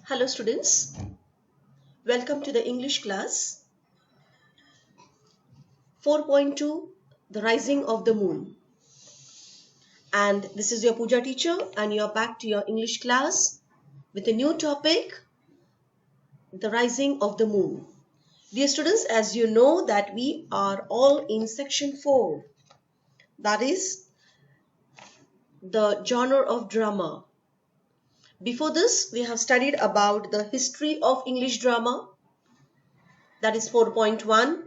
Hello students, welcome to the English class 4.2 The Rising of the Moon. And this is your Pooja teacher and you're back to your English class with a new topic, The Rising of the Moon. Dear students, as you know that we are all in section 4, that is the genre of drama. Before this, we have studied about the history of English drama, that is 4.1,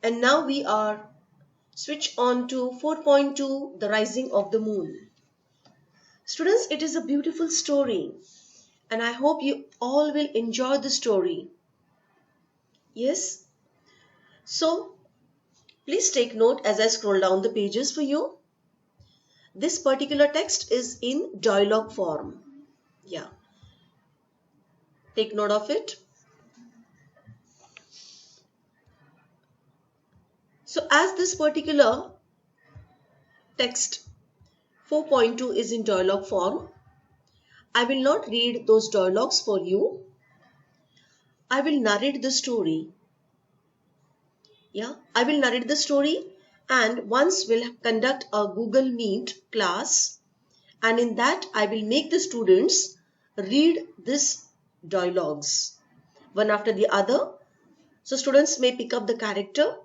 and now we are switch on to 4.2 The Rising of the Moon. Students, it is a beautiful story and I hope you all will enjoy the story. Yes? So, please take note as I scroll down the pages for you. This particular text is in dialogue form. Yeah. Take note of it. So, as this particular text 4.2 is in dialogue form, I will not read those dialogues for you. I will narrate the story. I will narrate the story and once we'll conduct a Google Meet class, and in that I will make the students read these dialogues one after the other. So students may pick up the character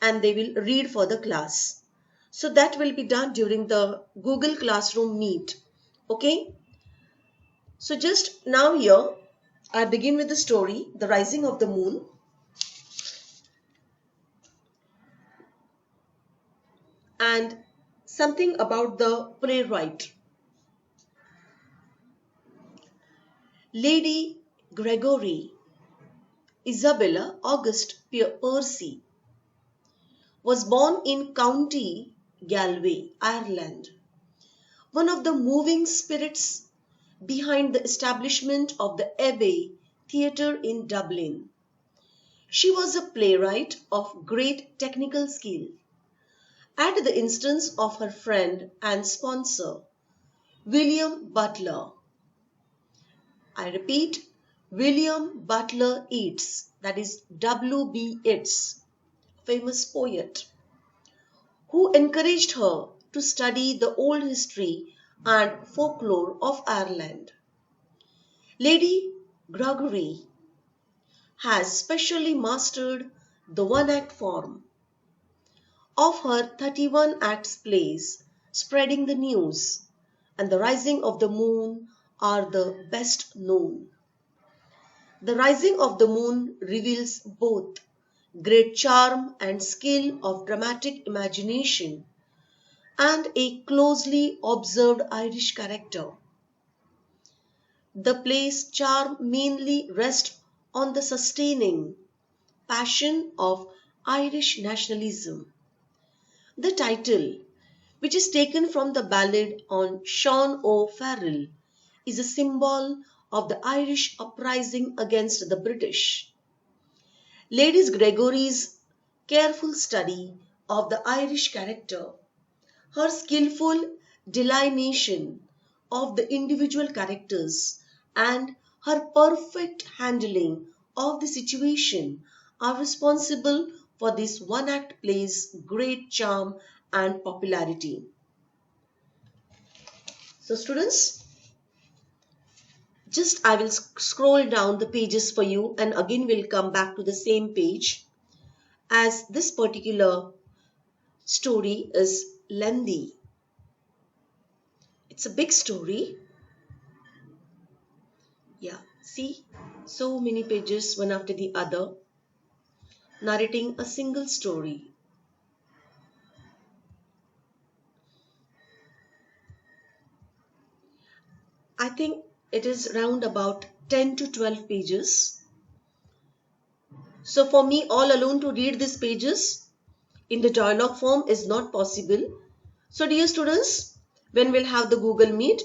and they will read for the class. So that will be done during the Google Classroom Meet. Okay. So just now here I begin with the story, The Rising of the Moon. And something about the playwright. Lady Gregory Isabella Auguste Percy was born in County Galway, Ireland, one of the moving spirits behind the establishment of the Abbey Theatre in Dublin. She was a playwright of great technical skill. At the instance of her friend and sponsor, William Butler. I repeat, William Butler Yeats, that is W.B. Yeats, famous poet, who encouraged her to study the old history and folklore of Ireland. Lady Gregory has specially mastered the one-act form. Of her 31 acts plays, Spreading the News and The Rising of the Moon are the best known. The Rising of the Moon reveals both great charm and skill of dramatic imagination and a closely observed Irish character. The play's charm mainly rests on the sustaining passion of Irish nationalism. The title, which is taken from the ballad on Sean O'Farrell, is a symbol of the Irish uprising against the British. Lady Gregory's careful study of the Irish character, her skillful delineation of the individual characters, and her perfect handling of the situation are responsible for this one-act play's great charm and popularity. So students, just I will scroll down the pages for you and again we'll come back to the same page, as this particular story is lengthy. It's a big story. See, so many pages one after the other, narrating a single story. I think it is around about 10 to 12 pages. So for me all alone to read these pages in the dialogue form is not possible. So dear students, when we'll have the Google Meet,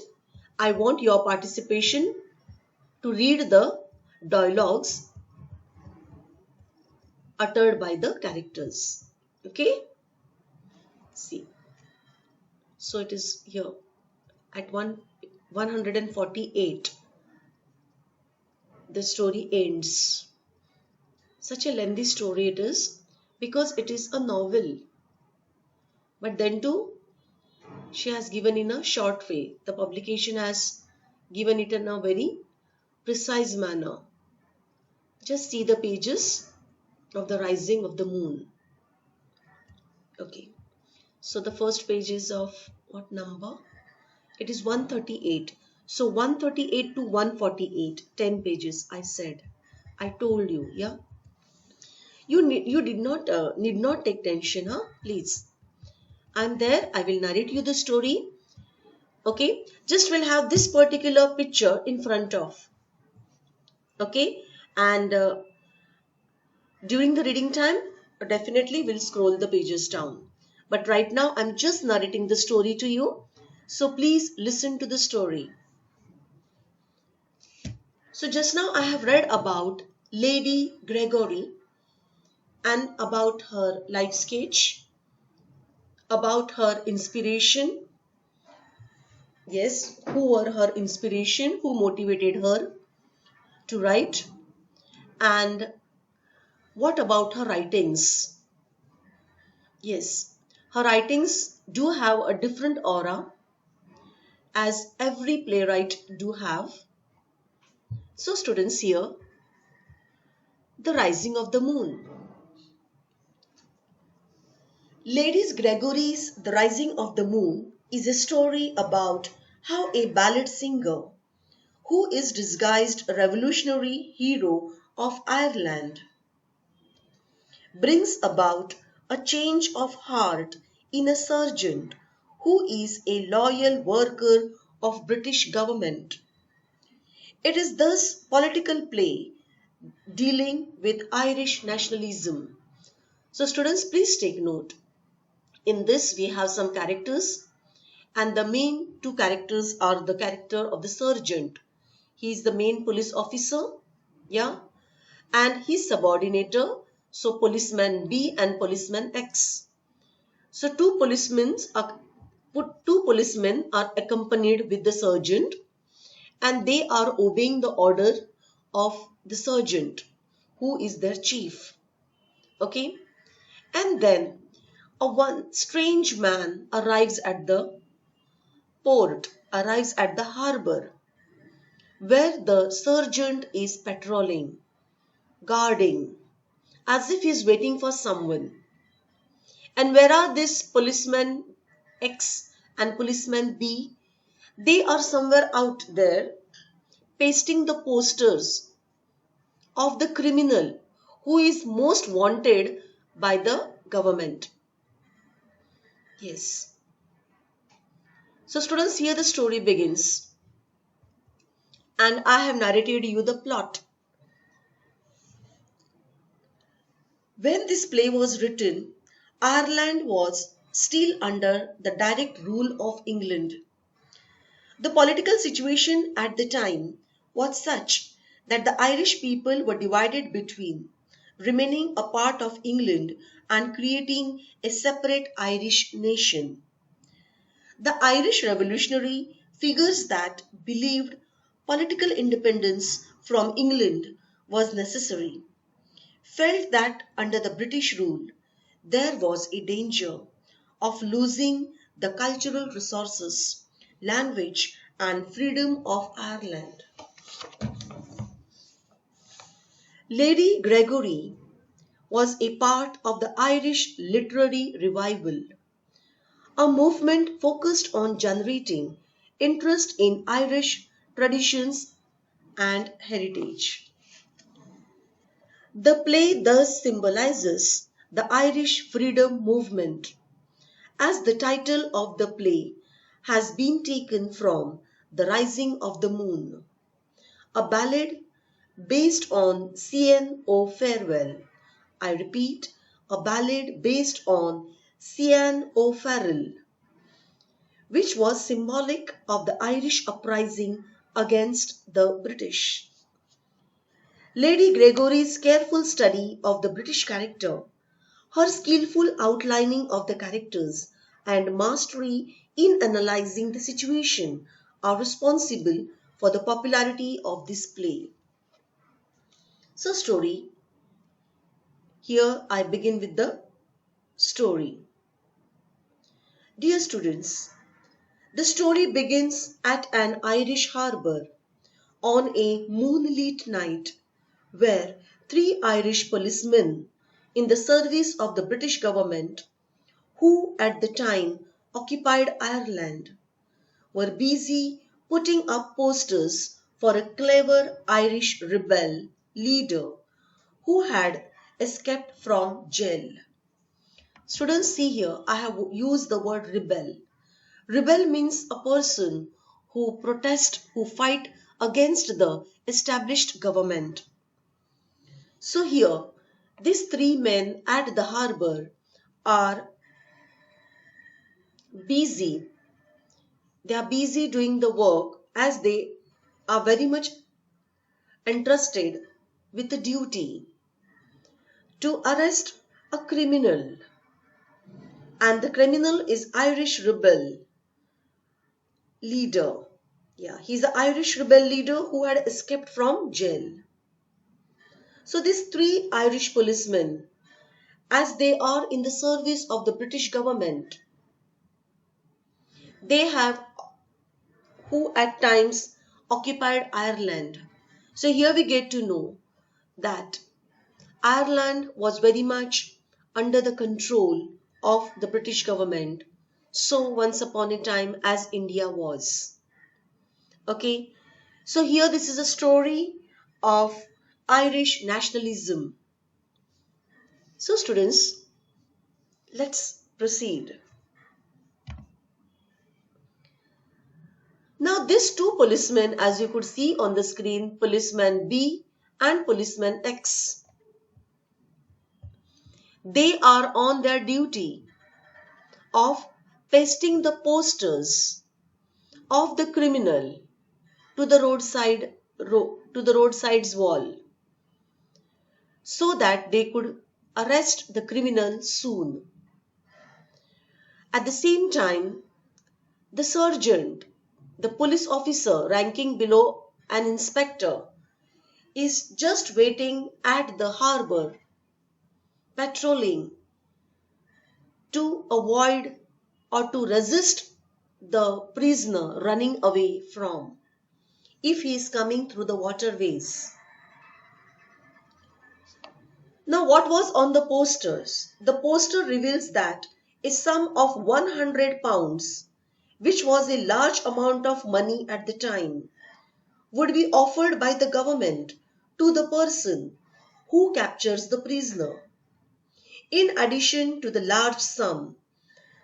I want your participation to read the dialogues uttered by the characters. Okay? See. So it is here at 148. the story ends. Such a lengthy story it is because it is a novel. But then too, she has given in a short way. The publication has given it in a very precise manner. Just see the pages of the rising of the moon. Okay. So the first page is of what number? It is 138. So 138 to 148, 10 pages I said. I told you, yeah. You did not need not take tension, huh? Please. I'm there. I will narrate you the story. Okay. Just will have this particular picture in front of. Okay. And during the reading time, definitely we'll scroll the pages down. But right now, I'm just narrating the story to you. So please listen to the story. So just now I have read about Lady Gregory and about her life sketch, about her inspiration. Yes, who were her inspiration, who motivated her to write, and what about her writings? Yes, her writings do have a different aura as every playwright do have. So students, here, the rising of the moon. Lady Gregory's The Rising of the Moon is a story about how a ballad singer, who is disguised a revolutionary hero of Ireland, brings about a change of heart in a sergeant who is a loyal worker of British government. It is thus political play dealing with Irish nationalism. So students, please take note. In this we have some characters, and the main two characters are the character of the sergeant. He is the main police officer, yeah, and his subordinator, so policeman B and policeman X. So two policemen are accompanied with the sergeant, and they are obeying the order of the sergeant, who is their chief. Okay, and then a one strange man arrives at the harbor, where the sergeant is patrolling, guarding, as if he is waiting for someone. And where are this policeman X and policeman B? They are somewhere out there pasting the posters of the criminal who is most wanted by the government. Yes. So students, here the story begins, and I have narrated you the plot. When this play was written, Ireland was still under the direct rule of England. The political situation at the time was such that the Irish people were divided between remaining a part of England and creating a separate Irish nation. The Irish revolutionary figures that believed political independence from England was necessary felt that under the British rule there was a danger of losing the cultural resources, language, and freedom of Ireland. Lady Gregory was a part of the Irish literary revival, a movement focused on generating interest in Irish traditions and heritage. The play thus symbolizes the Irish freedom movement, as the title of the play has been taken from The Rising of the Moon, a ballad based on C.N. O'Farrell. I repeat, a ballad based on C.N. O'Farrell, which was symbolic of the Irish uprising against the British. Lady Gregory's careful study of the British character, her skillful outlining of the characters, and mastery in analyzing the situation are responsible for the popularity of this play. So story, here I begin with the story. Dear students, the story begins at an Irish harbour on a moonlit night where three Irish policemen in the service of the British government, who at the time occupied Ireland, were busy putting up posters for a clever Irish rebel leader who had escaped from jail. Students, see here, I have used the word rebel. Rebel means a person who protest, who fight against the established government. So here, these three men at the harbour are busy. They are busy doing the work as they are very much entrusted with the duty to arrest a criminal. And the criminal is Irish rebel leader. Yeah, he's an Irish rebel leader who had escaped from jail. So these three Irish policemen, as they are in the service of the British government, they have who at times occupied Ireland. So here we get to know that Ireland was very much under the control of the British government. So once upon a time as India was. Okay, so here this is a story of Irish nationalism. So students, let's proceed. Now these two policemen, as you could see on the screen, policeman B and policeman X, they are on their duty of pasting the posters of the criminal to the roadside's wall so that they could arrest the criminal soon. At the same time, the sergeant, the police officer ranking below an inspector, is just waiting at the harbour, patrolling to avoid or to resist the prisoner running away from if he is coming through the waterways. Now, what was on the posters? The poster reveals that a sum of £100, which was a large amount of money at the time, would be offered by the government to the person who captures the prisoner. In addition to the large sum,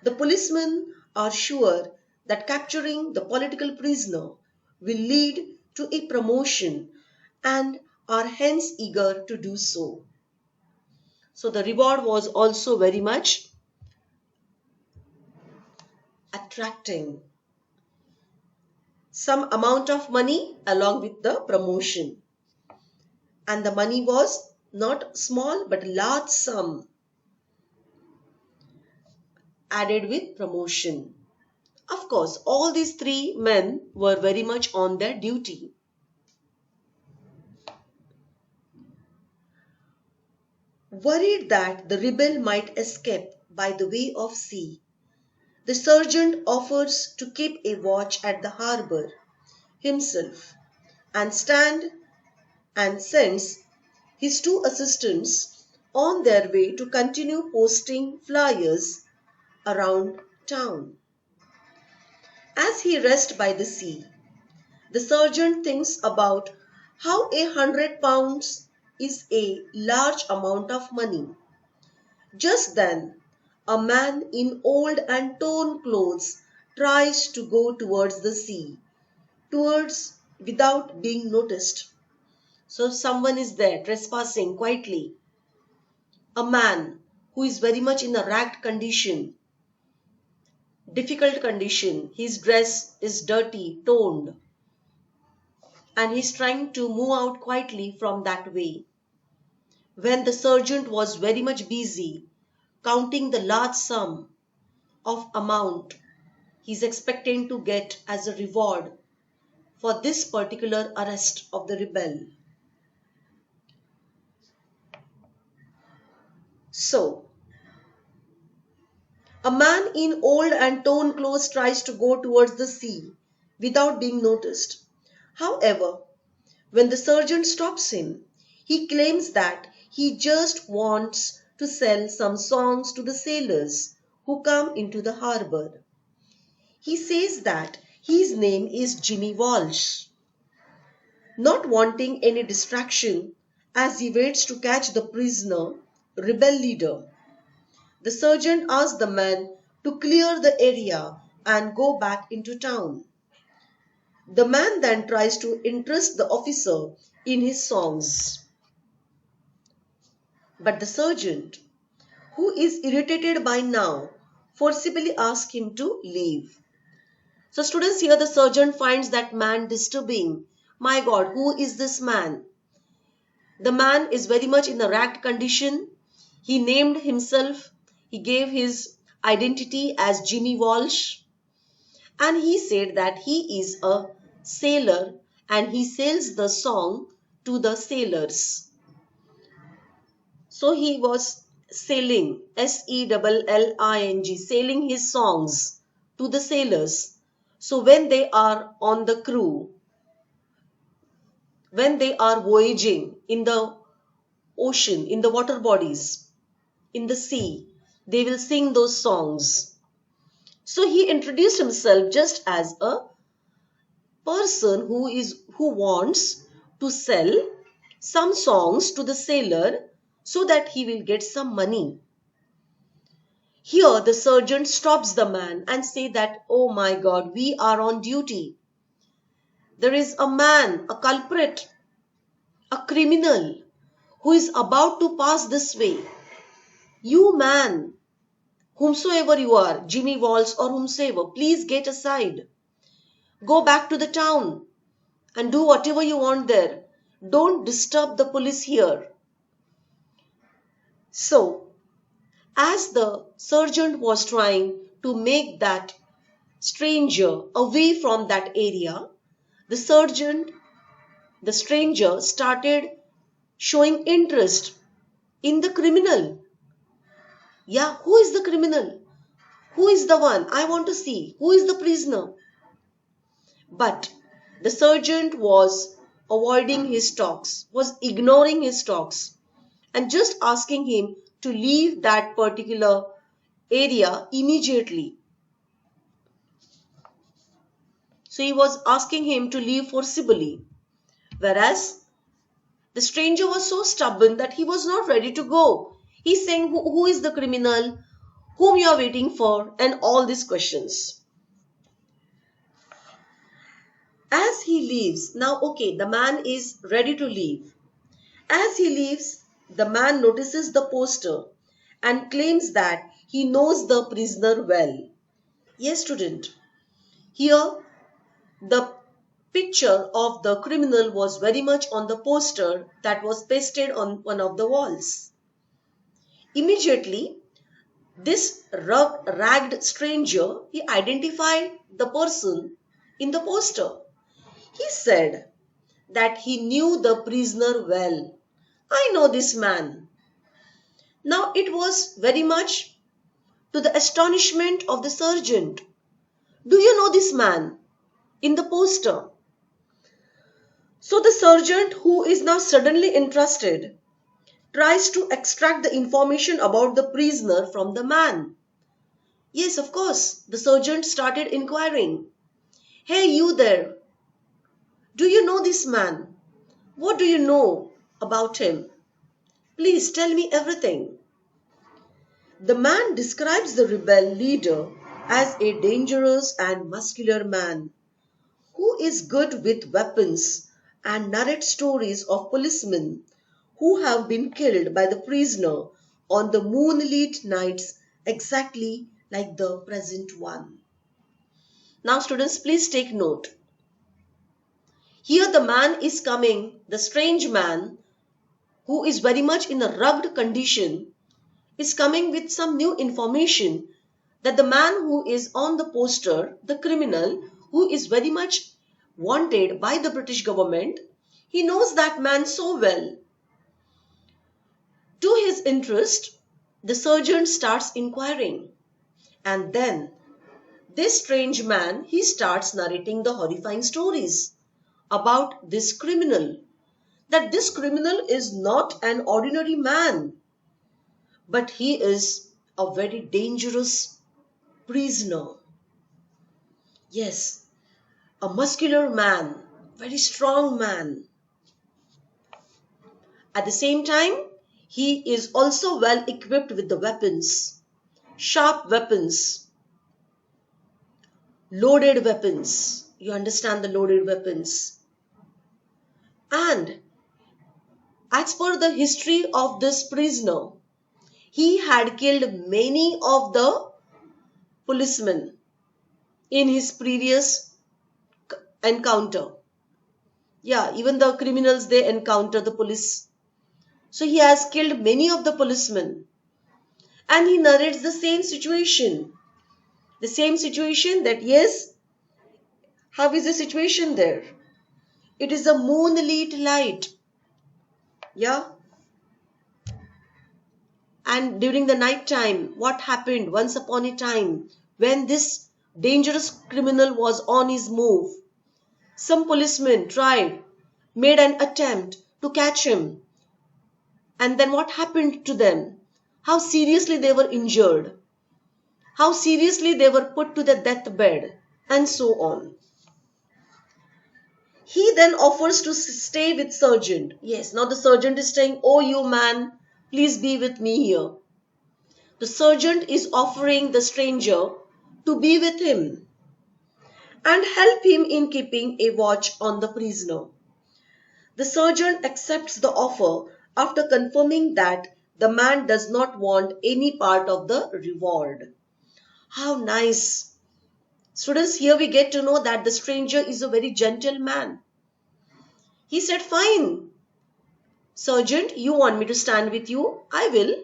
the policemen are sure that capturing the political prisoner will lead to a promotion and are hence eager to do so. So the reward was also very much attracting. Some amount of money along with the promotion. And the money was not small but large sum added with promotion. Of course, all these three men were very much on their duty. Worried that the rebel might escape by the way of sea, the sergeant offers to keep a watch at the harbour himself and sends his two assistants on their way to continue posting flyers around town. As he rests by the sea, the sergeant thinks about how £100 is a large amount of money. Just then, a man in old and torn clothes tries to go towards the sea, towards without being noticed. So someone is there trespassing quietly. A man who is very much in a ragged condition, difficult condition. His dress is dirty, torn, and he's trying to move out quietly from that way. When the sergeant was very much busy counting the large sum of amount he's expecting to get as a reward for this particular arrest of the rebel. So, a man in old and torn clothes tries to go towards the sea without being noticed. However, when the sergeant stops him, he claims that he just wants to sell some songs to the sailors who come into the harbor. He says that his name is Jimmy Walsh. Not wanting any distraction as he waits to catch the prisoner, rebel leader, the sergeant asks the man to clear the area and go back into town. The man then tries to interest the officer in his songs. But the sergeant, who is irritated by now, forcibly asks him to leave. So students, here the sergeant finds that man disturbing. My God, who is this man? The man is very much in a ragged condition. He named himself, he gave his identity as Jimmy Walsh, and he said that he is a sailor and he sells the song to the sailors. So he was selling, selling, selling his songs to the sailors. So when they are on the crew, when they are voyaging in the ocean, in the water bodies, in the sea, they will sing those songs. So he introduced himself just as a person who wants to sell some songs to the sailor so that he will get some money. Here the sergeant stops the man and say that, oh my God, we are on duty. There is a man, a culprit, a criminal who is about to pass this way. You man, whomsoever you are, Jimmy Walsh or whomsoever, please get aside. Go back to the town and do whatever you want there. Don't disturb the police here. So, as the sergeant was trying to make that stranger away from that area, the stranger started showing interest in the criminal. Yeah, who is the criminal? Who is the one? I want to see. Who is the prisoner? But the sergeant was avoiding his talks, was ignoring his talks, and just asking him to leave that particular area immediately. So he was asking him to leave forcibly, whereas the stranger was so stubborn that he was not ready to go. He's saying, who is the criminal? Whom you are waiting for? And all these questions. As he leaves, now okay, the man is ready to leave. As he leaves, the man notices the poster and claims that he knows the prisoner well. Yes, student. Here, the picture of the criminal was very much on the poster that was pasted on one of the walls. Immediately, this ragged stranger, he identified the person in the poster. He said that he knew the prisoner well. I know this man. Now it was very much to the astonishment of the sergeant. Do you know this man in the poster? So the sergeant, who is now suddenly interested, tries to extract the information about the prisoner from the man. Yes, of course, the sergeant started inquiring. Hey, you there. Do you know this man? What do you know about him? Please tell me everything. The man describes the rebel leader as a dangerous and muscular man who is good with weapons and narrates stories of policemen who have been killed by the prisoner on the moonlit nights exactly like the present one. Now students, please take note. Here the man is coming, the strange man who is very much in a rugged condition is coming with some new information that the man who is on the poster, the criminal who is very much wanted by the British government, he knows that man so well. To his interest, The sergeant starts inquiring, and then this strange man, he starts narrating the horrifying stories about this criminal, that this criminal is not an ordinary man, but he is a very dangerous prisoner. Yes, a muscular man, very strong man. At the same time, he is also well equipped with the weapons, sharp weapons, loaded weapons. You understand the loaded weapons. And as per the history of this prisoner, he had killed many of the policemen in his previous encounter. Yeah, even the criminals, they encounter the police. So he has killed many of the policemen. And he narrates the same situation. The same situation that, yes, how is the situation there? It is a moonlit night. Yeah. And during the night time, what happened once upon a time when this dangerous criminal was on his move? Some policemen made an attempt to catch him. And then what happened to them? How seriously they were injured. How seriously they were put to the deathbed, and so on. He then offers to stay with sergeant. Yes, now the sergeant is saying, "Oh, you man, please be with me here." The sergeant is offering the stranger to be with him and help him in keeping a watch on the prisoner. The sergeant accepts the offer after confirming that the man does not want any part of the reward. How nice! Students, here we get to know that the stranger is a very gentle man. He said, "Fine, sergeant, you want me to stand with you? I will.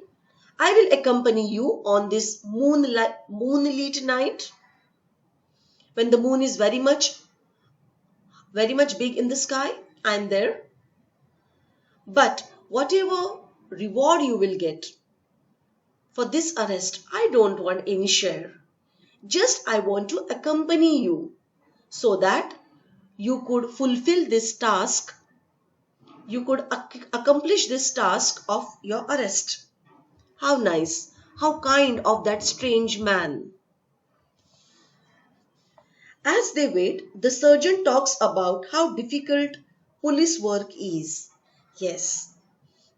I will accompany you on this moonlit night when the moon is very much big in the sky. I'm there. But whatever reward you will get for this arrest, I don't want any share. Just I want to accompany you so that you could fulfill this task. You could accomplish this task of your arrest." How nice, how kind of that strange man. As they wait, the sergeant talks about how difficult police work is. Yes,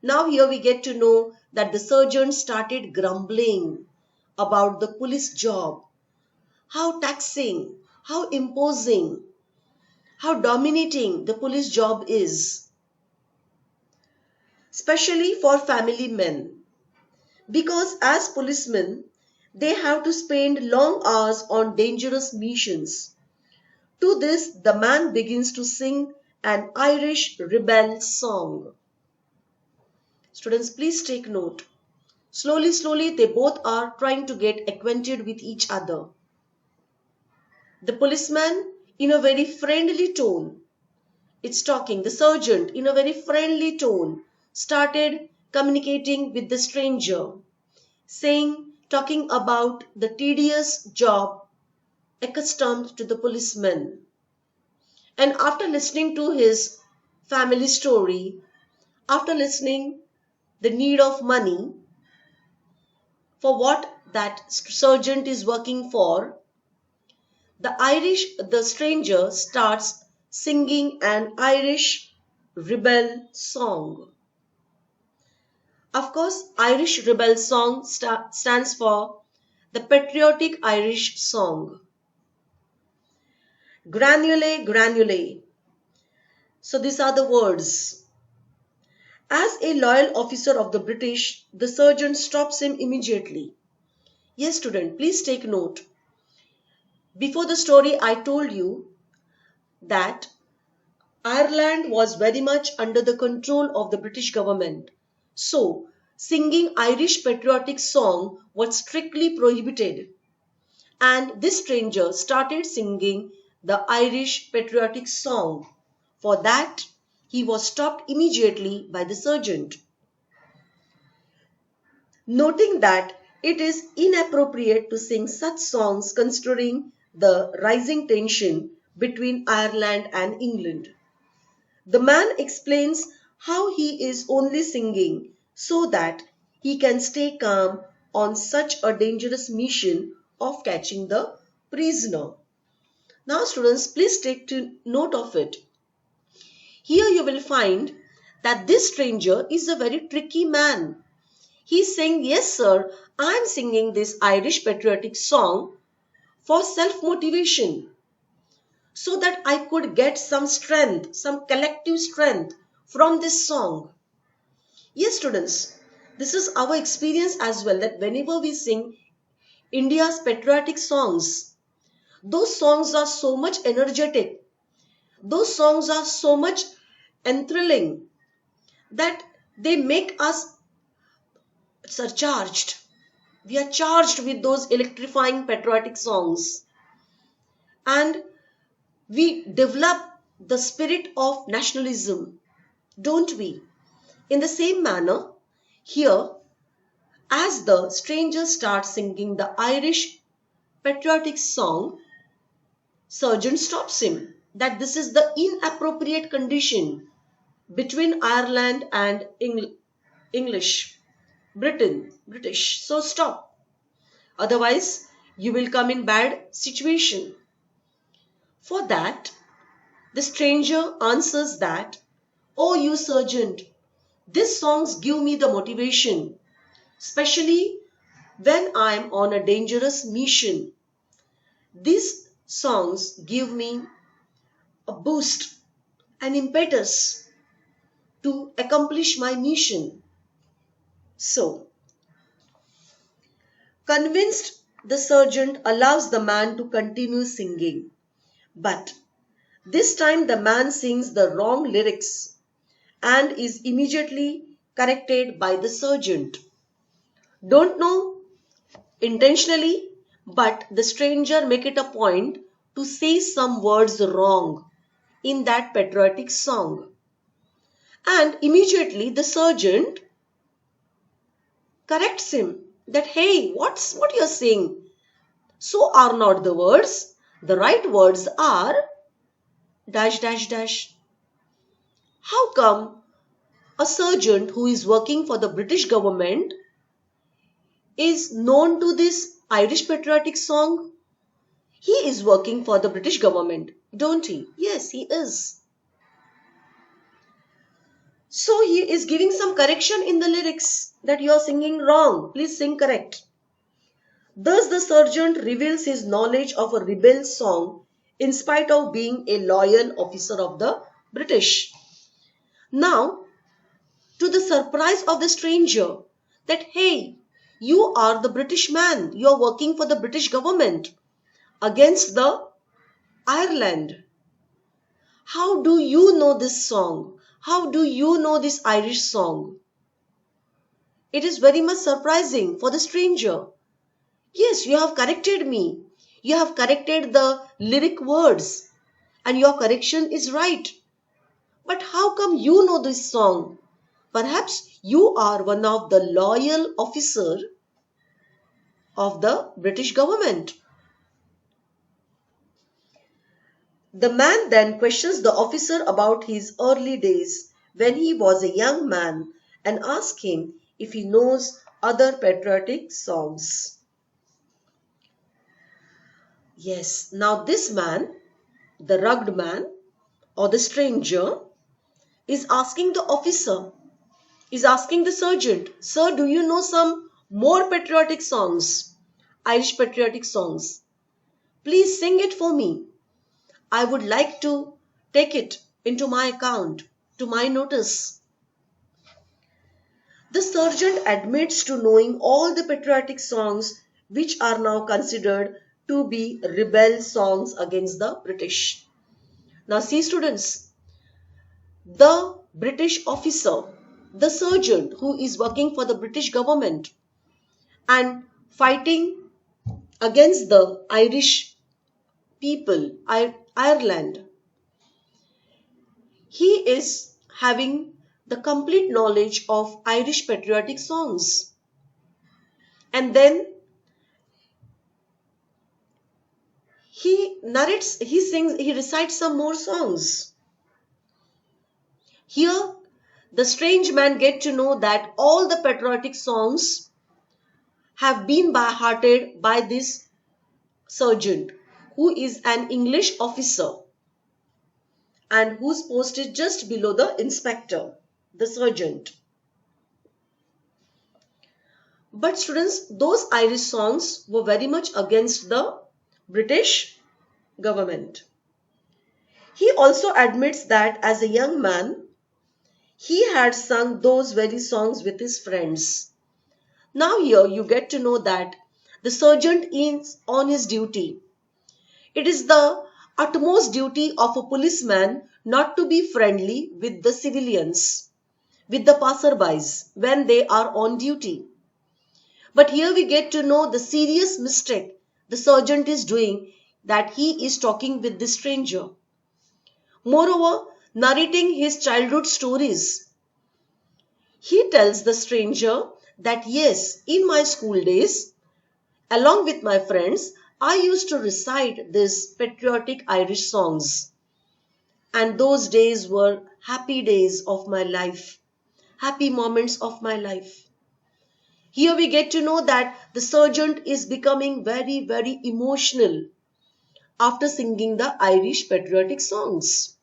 now here we get to know that the sergeant started grumbling about the police job. How taxing, how imposing, how dominating the police job is. Especially for family men. Because as policemen, they have to spend long hours on dangerous missions. To this, the man begins to sing an Irish rebel song. Students, please take note. Slowly, slowly, they both are trying to get acquainted with each other. The policeman, in a very friendly tone, it's talking. The sergeant, in a very friendly tone, started communicating with the stranger, talking about the tedious job accustomed to the policeman. And after listening to his family story, after listening the need of money for what that sergeant is working for, the stranger starts singing an Irish rebel song. Of course, Irish rebel song stands for the patriotic Irish song. Granule, granule. So these are the words. As a loyal officer of the British, the sergeant stops him immediately. Yes, student, please take note. Before the story, I told you that Ireland was very much under the control of the British government. So, singing Irish patriotic song was strictly prohibited. And this stranger started singing the Irish patriotic song. For that, he was stopped immediately by the sergeant. noting that it is inappropriate to sing such songs considering the rising tension between Ireland and England. The man explains how he is only singing so that he can stay calm on such a dangerous mission of catching the prisoner. Now, students, please take note of it. Here you will find that this stranger is a very tricky man. He's saying, yes, sir, I'm singing this Irish patriotic song for self motivation so that I could get some strength, some collective strength from this song. Yes, students, this is our experience as well that whenever we sing India's patriotic songs, those songs are so much energetic, those songs are so much enthralling that they make us surcharged. We are charged with those electrifying patriotic songs and we develop the spirit of nationalism, don't we? In the same manner, here, as the stranger starts singing the Irish patriotic song, Sergeant stops him that this is the inappropriate condition between Ireland and English, British. So stop. Otherwise, you will come in bad situation. For that, the stranger answers that, oh, you sergeant, these songs give me the motivation, especially when I am on a dangerous mission. These songs give me a boost, an impetus to accomplish my mission. So, convinced, the sergeant allows the man to continue singing. But this time the man sings the wrong lyrics and is immediately corrected by the sergeant. Don't know intentionally, but the stranger make it a point to say some words wrong in that patriotic song. And immediately the sergeant corrects him that, hey, what you're saying? So are not the words. The right words are dash dash dash. How come a sergeant who is working for the British government is known to this Irish patriotic song? He is working for the British government, don't he? Yes, he is. So he is giving some correction in the lyrics that you are singing wrong. Please sing correct. Thus the sergeant reveals his knowledge of a rebel song in spite of being a loyal officer of the British. Now, to the surprise of the stranger, that hey, you are the British man, you are working for the British government against the Ireland. How do you know this song? How do you know this Irish song? It is very much surprising for the stranger. Yes, you have corrected me. You have corrected the lyric words and your correction is right. But how come you know this song? Perhaps you are one of the loyal officer of the British government. The man then questions the officer about his early days when he was a young man and asks him if he knows other patriotic songs. Yes, now this man, the rugged man or the stranger, is asking the officer, is asking the sergeant, sir, do you know some more patriotic songs, Irish patriotic songs? Please sing it for me. I would like to take it into my account, to my notice. The sergeant admits to knowing all the patriotic songs which are now considered to be rebel songs against the British. Now see students, the British officer, the sergeant who is working for the British government and fighting against the Irish people, Ireland, he is having the complete knowledge of Irish patriotic songs. And then he narrates, he sings, he recites some more songs. Here, the strange man get to know that all the patriotic songs have been by hearted by this sergeant, who is an English officer and whose post is just below the inspector, the sergeant. But students, those Irish songs were very much against the British government. He also admits that as a young man, he had sung those very songs with his friends. Now here you get to know that the sergeant is on his duty. It is the utmost duty of a policeman not to be friendly with the civilians, with the passerbys when they are on duty. But here we get to know the serious mistake the sergeant is doing, that he is talking with the stranger. Moreover, narrating his childhood stories, he tells the stranger that yes, in my school days, along with my friends, I used to recite these patriotic Irish songs. And those days were happy days of my life, happy moments of my life. Here we get to know that the sergeant is becoming very, very emotional after singing the Irish patriotic songs.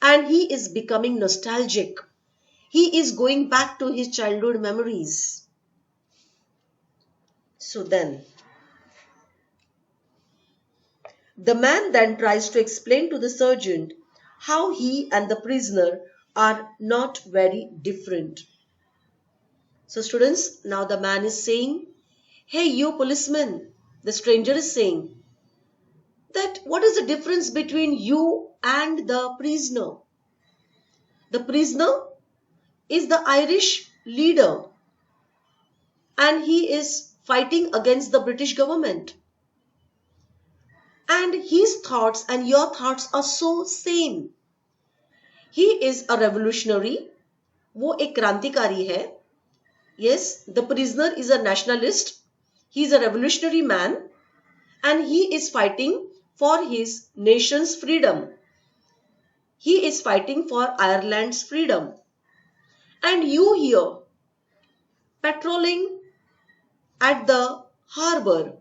And he is becoming nostalgic. He is going back to his childhood memories. So then, the man then tries to explain to the sergeant how he and the prisoner are not very different. So students, now the man is saying, hey you policeman, the stranger is saying, that what is the difference between you and the prisoner? The prisoner is the Irish leader and he is fighting against the British government. And his thoughts and your thoughts are so same. He is a revolutionary, वो एक क्रांतिकारी है. Yes, the prisoner is a nationalist. He is a revolutionary man and he is fighting for his nation's freedom. He is fighting for Ireland's freedom. And you here, patrolling at the harbor,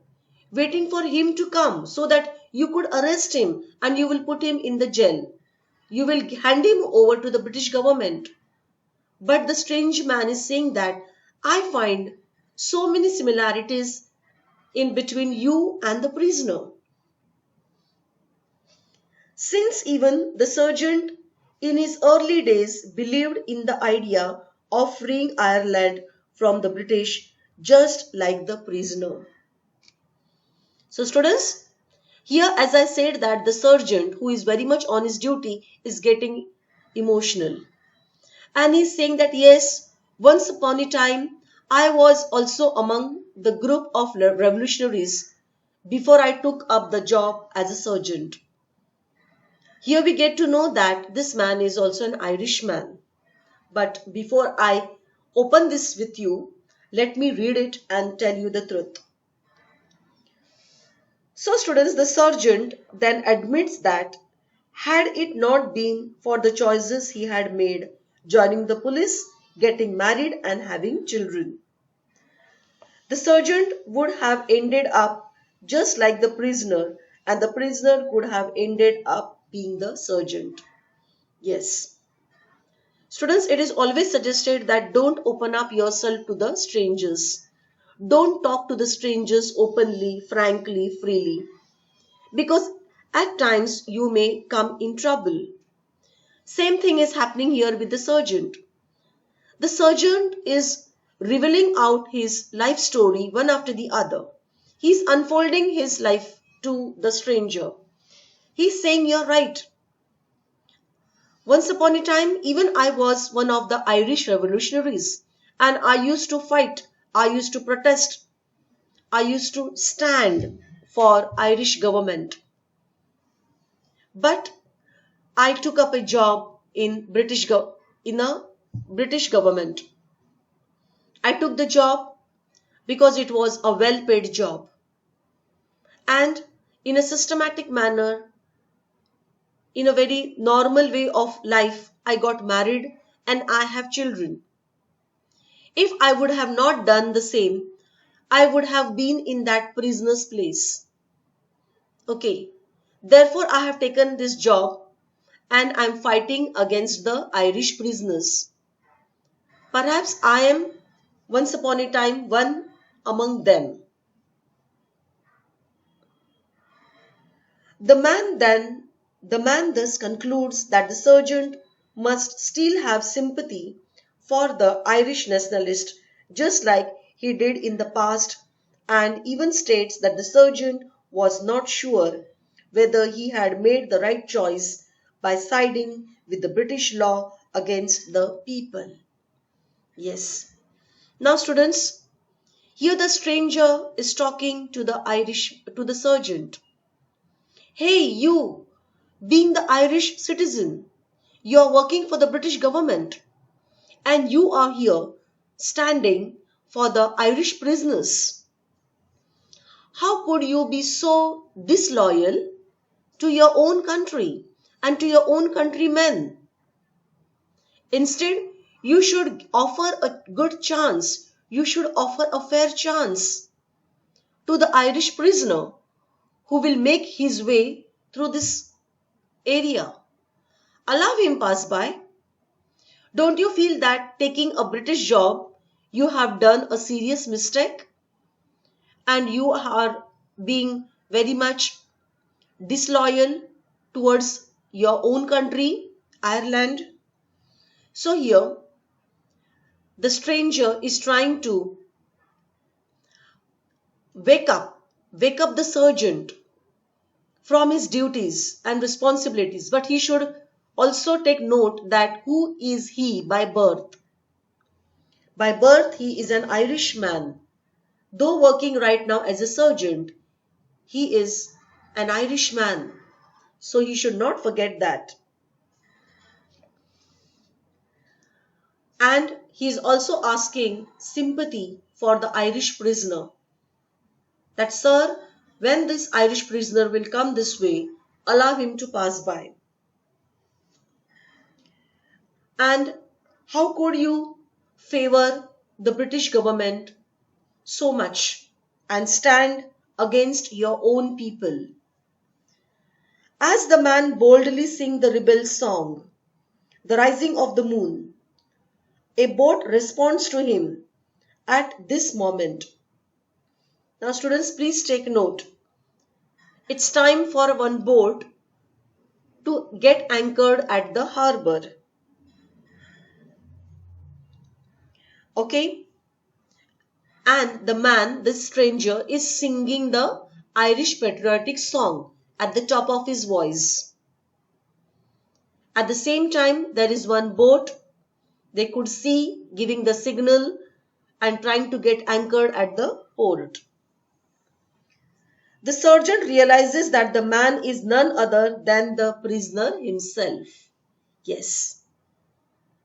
waiting for him to come so that you could arrest him and you will put him in the jail. You will hand him over to the British government. But the strange man is saying that I find so many similarities in between you and the prisoner. Since even the sergeant in his early days believed in the idea of freeing Ireland from the British just like the prisoner. So students, here as I said that the sergeant who is very much on his duty is getting emotional. And he's saying that yes, once upon a time I was also among the group of revolutionaries before I took up the job as a sergeant. Here we get to know that this man is also an Irishman. But before I open this with you, let me read it and tell you the truth. So students, the sergeant then admits that had it not been for the choices he had made, joining the police, getting married and having children, the sergeant would have ended up just like the prisoner and the prisoner could have ended up being the sergeant. Yes. Students, it is always suggested that don't open up yourself to the strangers. Don't talk to the strangers openly, frankly, freely. Because at times you may come in trouble. Same thing is happening here with the sergeant. The sergeant is revealing out his life story one after the other. He's unfolding his life to the stranger. He's saying, you're right. Once upon a time, even I was one of the Irish revolutionaries. And I used to fight. I used to protest. I used to stand for Irish government. But I took up a job in a British government. I took the job. because it was a well-paid job. And in a systematic manner, in a very normal way of life, I got married and I have children. If I would have not done the same, I would have been in that prisoner's place. Okay. Therefore, I have taken this job and I'm fighting against the Irish prisoners. Perhaps I am once upon a time one among them. The man thus concludes that the sergeant must still have sympathy for the Irish nationalist just like he did in the past, and even states that the sergeant was not sure whether he had made the right choice by siding with the British law against the people. Yes. Now students, here the stranger is talking to the sergeant. Hey, you, being the Irish citizen, you are working for the British government and you are here standing for the Irish prisoners. How could you be so disloyal to your own country and to your own countrymen? Instead, you should offer a good chance. You should offer a fair chance to the Irish prisoner who will make his way through this area. Allow him pass by. Don't you feel that taking a British job, you have done a serious mistake and you are being very much disloyal towards your own country, Ireland? So here, the stranger is trying to wake up, wake up the sergeant from his duties and responsibilities, but he should also take note that who is he by birth? By birth, he is an Irishman. Though working right now as a sergeant, he is an Irishman. So he should not forget that. And he is also asking sympathy for the Irish prisoner. That, sir, when this Irish prisoner will come this way, allow him to pass by. And how could you favor the British government so much and stand against your own people? As the man boldly sing the rebel song, the rising of the moon, a boat responds to him at this moment. Now students, please take note. It's time for one boat to get anchored at the harbor. Okay? And the man, this stranger, is singing the Irish patriotic song at the top of his voice. At the same time, there is one boat they could see giving the signal and trying to get anchored at the port. The sergeant realizes that the man is none other than the prisoner himself. Yes,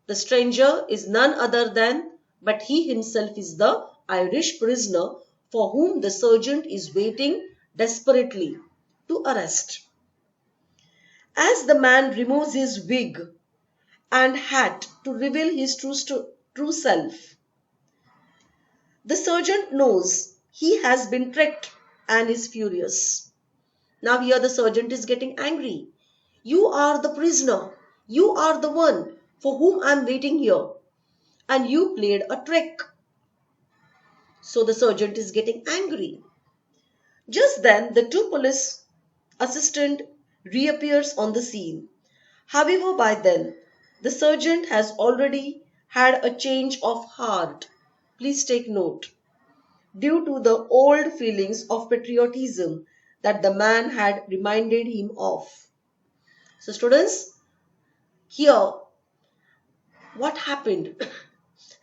the stranger is none other than, but he himself is the Irish prisoner for whom the sergeant is waiting desperately to arrest. As the man removes his wig and hat to reveal his true self, the sergeant knows he has been tricked and is furious. Now here the sergeant is getting angry. You are the prisoner. You are the one for whom I am waiting here. And you played a trick. So the sergeant is getting angry. Just then the two police assistant reappears on the scene. However, by then the sergeant has already had a change of heart. Please take note. Due to the old feelings of patriotism that the man had reminded him of. So students, here what happened?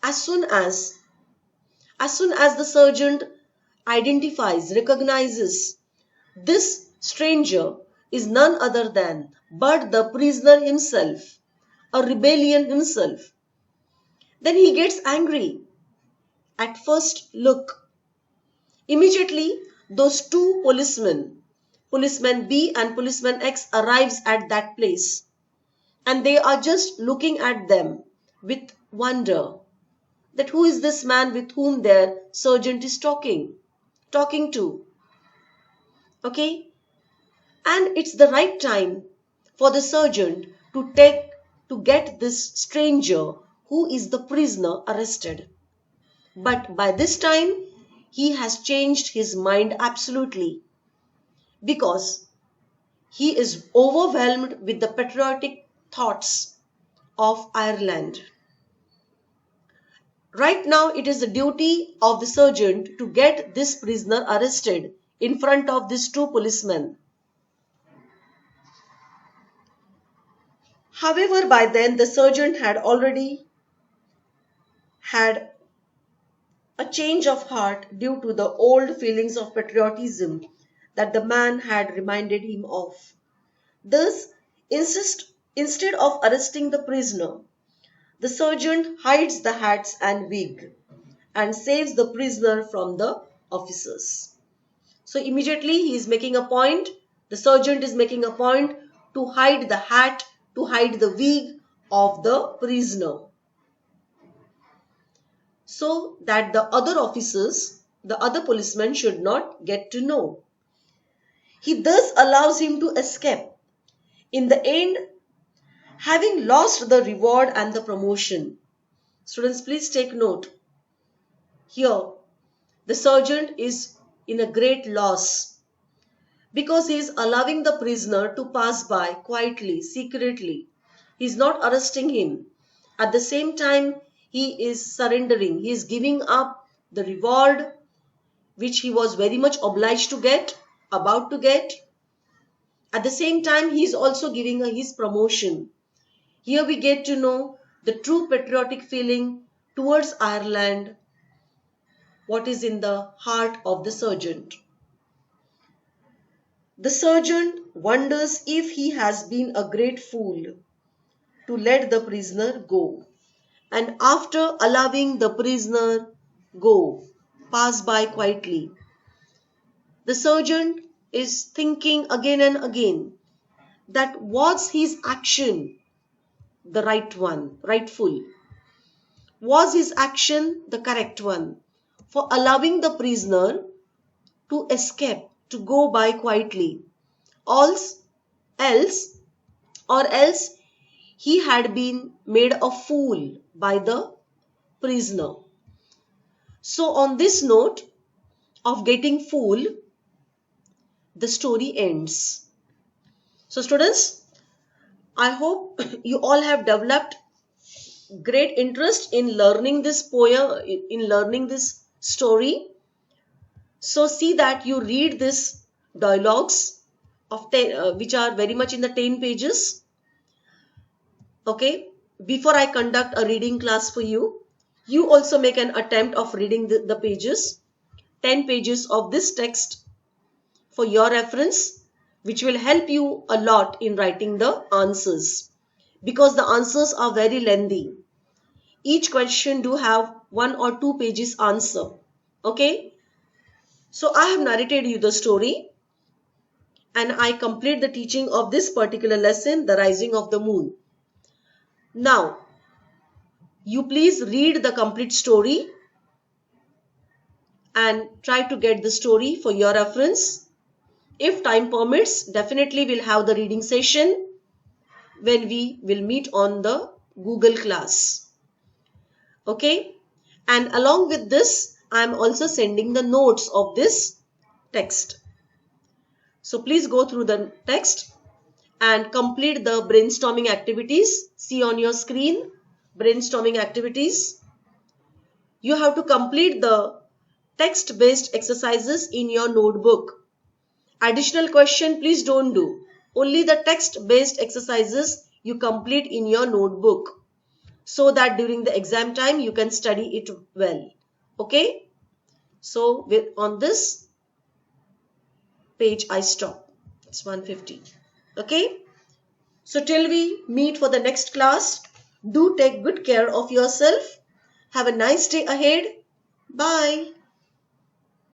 As soon as the sergeant identifies, recognizes this stranger is none other than but the prisoner himself, a rebellion himself, then he gets angry. At first look, Immediately, those two policemen, policeman B and policeman X, arrives at that place, and they are just looking at them with wonder that who is this man with whom their sergeant is talking to. Okay, and it's the right time for the sergeant to get this stranger who is the prisoner arrested. But by this time, he has changed his mind absolutely, because he is overwhelmed with the patriotic thoughts of Ireland. Right now, it is the duty of the sergeant to get this prisoner arrested in front of these two policemen. However, by then the sergeant had already had a change of heart due to the old feelings of patriotism that the man had reminded him of. Thus, instead of arresting the prisoner, the sergeant hides the hats and wig and saves the prisoner from the officers. So immediately he is making a point, the sergeant is making a point to hide the hat, to hide the wig of the prisoner, so that the other officers, the other policemen, should not get to know. He thus allows him to escape, in the end having lost the reward and the promotion. Students, please take note. Here, the sergeant is in a great loss because he is allowing the prisoner to pass by quietly, secretly. He is not arresting him. At the same time, he is surrendering. He is giving up the reward which he was very much obliged to get, about to get. At the same time, he is also giving his promotion. Here we get to know the true patriotic feeling towards Ireland, what is in the heart of the sergeant. The sergeant wonders if he has been a great fool to let the prisoner go. And after allowing the prisoner go, pass by quietly, the sergeant is thinking again and again that was his action the right one, rightful? Was his action the correct one for allowing the prisoner to escape, to go by quietly? Else, or else he had been made a fool by the prisoner. So on this note of getting fool, the story ends. So students, I hope you all have developed great interest in learning this poem, in learning this story. So see that you read this dialogues of which are very much in the 10 pages. Okay, before I conduct a reading class for you, you also make an attempt of reading the pages, 10 pages of this text for your reference, which will help you a lot in writing the answers, because the answers are very lengthy. Each question do have 1 or 2 pages answer. Okay, so I have narrated you the story and I complete the teaching of this particular lesson, The Rising of the Moon. Now, you please read the complete story and try to get the story for your reference. If time permits, definitely we'll have the reading session when we will meet on the Google class. Okay, and along with this, I am also sending the notes of this text. So please go through the text and complete the brainstorming activities. See on your screen, brainstorming activities. You have to complete the text-based exercises in your notebook. Additional question, please don't do. Only the text-based exercises you complete in your notebook, so that during the exam time you can study it well. Okay? So on this page I stop. It's 150. Okay? So till we meet for the next class, do take good care of yourself. Have a nice day ahead. Bye.